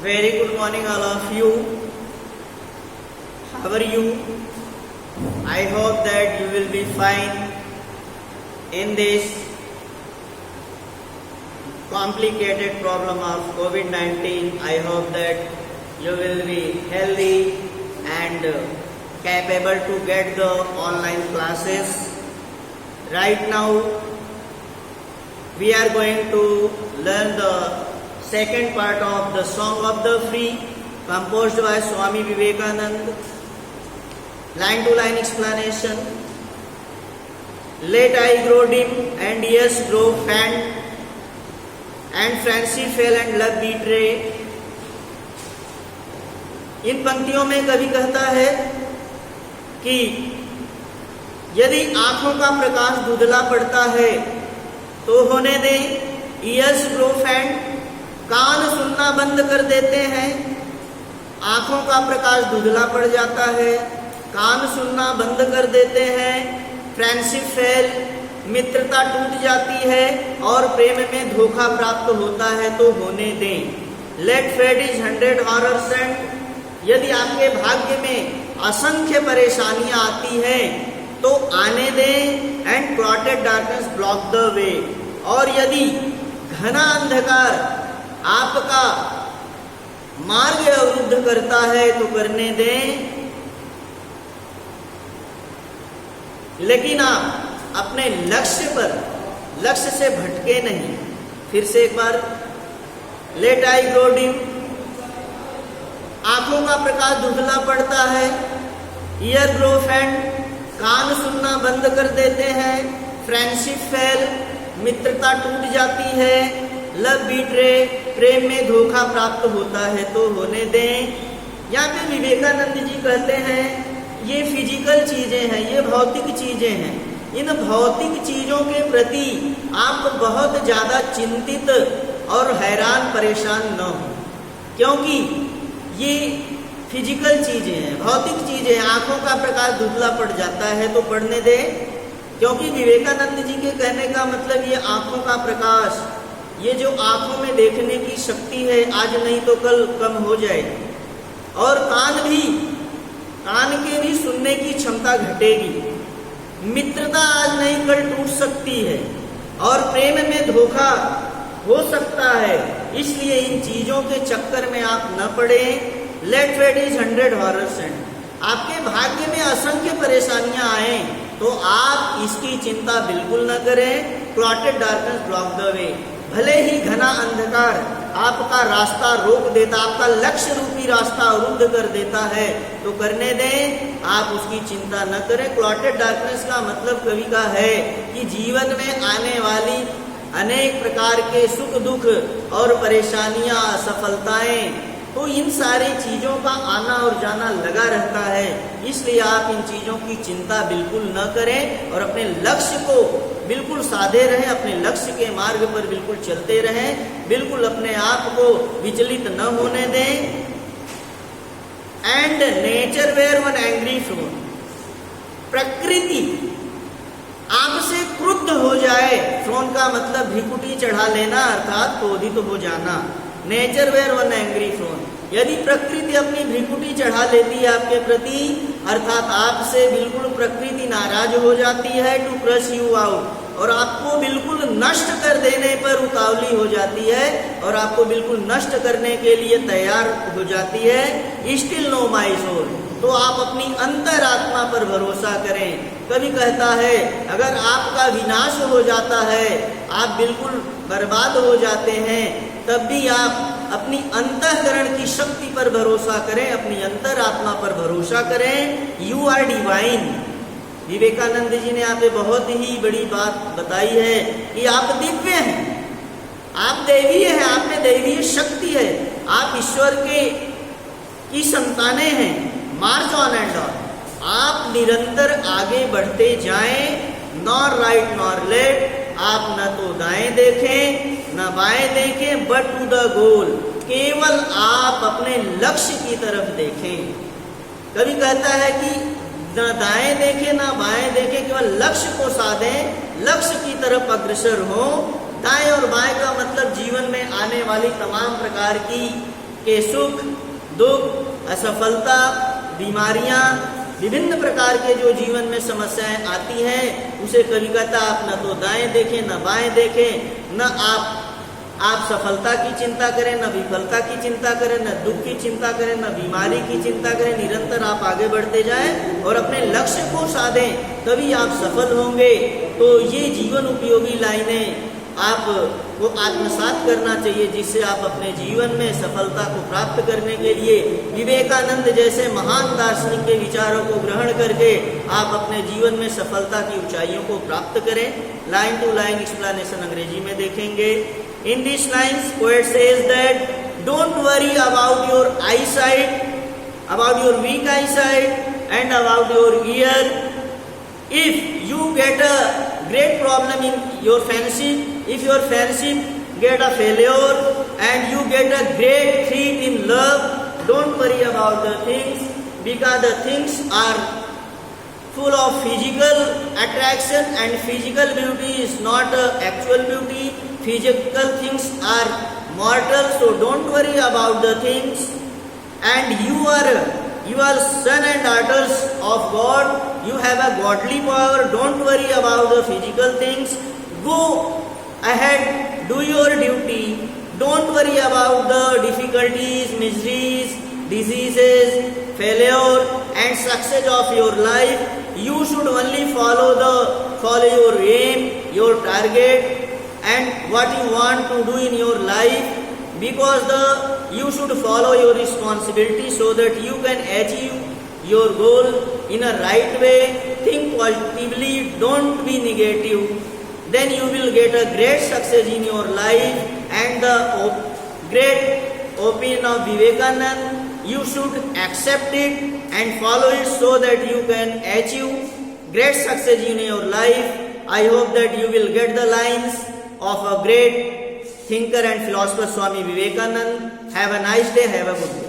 Very good morning all of you. How are you? I hope that you will be fine in this complicated problem of COVID-19. I hope that you will be healthy and capable to get the online classes. Right now we are going to learn the second part of the Song of the Free composed by Swami Vivekananda. Line to line explanation. Let I grow dim and years grow faint, and fancy fail and love betray. इन पंक्तियों में कवि कहता है कि यदि आंखों का प्रकाश धुंधला पड़ता है तो होने दें, ईयर्स ग्रो फैंट, कान सुनना बंद कर देते हैं। आंखों का प्रकाश धुंधला पड़ जाता है, कान सुनना बंद कर देते हैं। फ्रेंडशिप फेल, मित्रता टूट जाती है और प्रेम में धोखा प्राप्त होता है तो होने दें। Let fate is 100 horrors end, यदि आपके भाग्य में असंख्य परेशानियां आती हैं तो आने दें। And clotted darkness block the way, और यदि घना अंधकार आपका मार्ग अवरुद्ध करता है तो करने दें। लेकिन आप अपने लक्ष्य से भटके नहीं। फिर से एक बार, लेट आई ग्रो डिम, आंखों का प्रकाश धुंधला पड़ता है। ईयर ग्रो फैंट, कान सुनना बंद कर देते हैं। फ्रेंडशिप फेल, मित्रता टूट जाती है। लव बीट्रे, प्रेम में धोखा प्राप्त होता है तो होने दें। यहाँ पे विवेकानंद जी कहते हैं ये फिजिकल चीजें हैं, ये भौतिक चीजें हैं। इन भौतिक चीजों के प्रति आप बहुत ज्यादा चिंतित और हैरान परेशान न हो, क्योंकि ये फिजिकल चीजें हैं, भौतिक चीजें हैं। आंखों का प्रकाश धुंधला पड़ जाता है तो पढ़ने दें, क्योंकि विवेकानंद जी के कहने का मतलब ये आंखों का प्रकाश, ये जो आंखों में देखने की शक्ति है आज नहीं तो कल कम हो जाएगी, और कान के भी सुनने की क्षमता घटेगी। मित्रता आज नहीं कल टूट सकती है और प्रेम में धोखा हो सकता है, इसलिए इन चीजों के चक्कर में आप न पड़े। Let fate is 100 horrors end, आपके भाग्य में असंख्य परेशानियां आए तो आप इसकी चिंता बिल्कुल न करें। Clotted darkness block the way, भले ही घना अंधकार आपका रास्ता रोक देता, आपका लक्ष्य रूपी रास्ता अवरुद्ध कर देता है तो करने दें, आप उसकी चिंता न करें। क्लॉटेड डार्कनेस का मतलब कवि का है कि जीवन में आने वाली अनेक प्रकार के सुख दुख और परेशानियां, असफलताएं, तो इन सारी चीजों का आना और जाना लगा रहता है, इसलिए आप इन चीजों की चिंता बिल्कुल न करें और अपने लक्ष्य को बिल्कुल साधे रहें, अपने लक्ष्य के मार्ग पर बिल्कुल चलते रहें, बिल्कुल अपने आप को विचलित न होने दें। And nature wear one angry frown, प्रकृति आपसे क्रुद्ध हो जाए, फ्रोन का मतलब भिकुटी चढ़ा लेना अर्थात क्रोधित हो जाना। Nature wear one angry frown, यदि प्रकृति अपनी भ्रिकुटी चढ़ा लेती है आपके प्रति, अर्थात आपसे बिल्कुल प्रकृति नाराज हो जाती है, टू क्रश यू आउट, और आपको बिल्कुल नष्ट कर देने पर उतावली हो जाती है और आपको बिल्कुल नष्ट करने के लिए तैयार हो जाती है। स्टिल नो माई सोल, तो आप अपनी अंतरात्मा पर भरोसा करें। कवि कहता है अगर आपका विनाश हो जाता है, आप बिल्कुल बर्बाद हो जाते हैं, तब भी आप अपनी अंतःकरण की शक्ति पर भरोसा करें, अपनी अंतरात्मा पर भरोसा करें। You are divine, Vivekananda ji ने यहाँ पे बहुत ही बड़ी बात बताई है कि आप दिव्य हैं, आप दैवीय हैं, आप में दैवीय शक्ति है, आप ईश्वर की संतानें हैं। मार्च ऑन एंड ऑन, आप निरंतर आगे बढ़ते जाएं, नॉर राइट नॉर लेफ्ट, आप न तो दाएं देखें न बाएं देखें, बट टू द गोल, केवल आप अपने लक्ष्य की तरफ देखें। कवि कहता है कि न दाएं देखें न बाएं देखें, केवल लक्ष्य को साधें, लक्ष्य की तरफ अग्रसर हो। दाएं और बाएं का मतलब जीवन में आने वाली तमाम प्रकार की के सुख दुख, असफलता, बीमारियां, विभिन्न प्रकार के जो जीवन में समस्याएं आती हैं, उसे कवि कहता आप न तो दाएं देखें न बाएं देखें, न आप सफलता की चिंता करें, न विफलता की चिंता करें, न दुख की चिंता करें, न बीमारी की चिंता करें। निरंतर आप आगे बढ़ते जाएं और अपने लक्ष्य को साधें, तभी आप सफल होंगे। तो ये जीवन उपयोगी लाइनें आपको आत्मसात करना चाहिए, जिससे आप अपने जीवन में सफलता को प्राप्त करने के लिए विवेकानंद जैसे महान दार्शनिक के विचारों को ग्रहण करके आप अपने जीवन में सफलता की ऊंचाइयों को प्राप्त करें। लाइन टू लाइन एक्सप्लेनेशन अंग्रेजी में देखेंगे। In this lines poet says that don't worry about your eyesight, about your weak eyesight and about your ear. If you get a great problem in your friendship, if your friendship get a failure and you get a great defeat in love, don't worry about the things, because the things are full of physical attraction and physical beauty is not actual beauty. Physical things are mortal, so don't worry about the things. And you are son and daughters of God. You have a godly power. Don't worry about the physical things. Go ahead, do your duty. Don't worry about the difficulties, miseries, diseases, failure and success of your life. You should only follow your aim, your target and what you want to do in your life, because you should follow your responsibility so that you can achieve your goal in a right way. Think positively, don't be negative. Then you will get a great success in your life. And the great opinion of Vivekananda, you should accept it and follow it so that you can achieve great success in your life. I hope that you will get the lines of a great thinker and philosopher Swami Vivekananda. Have a nice day. Have a good day.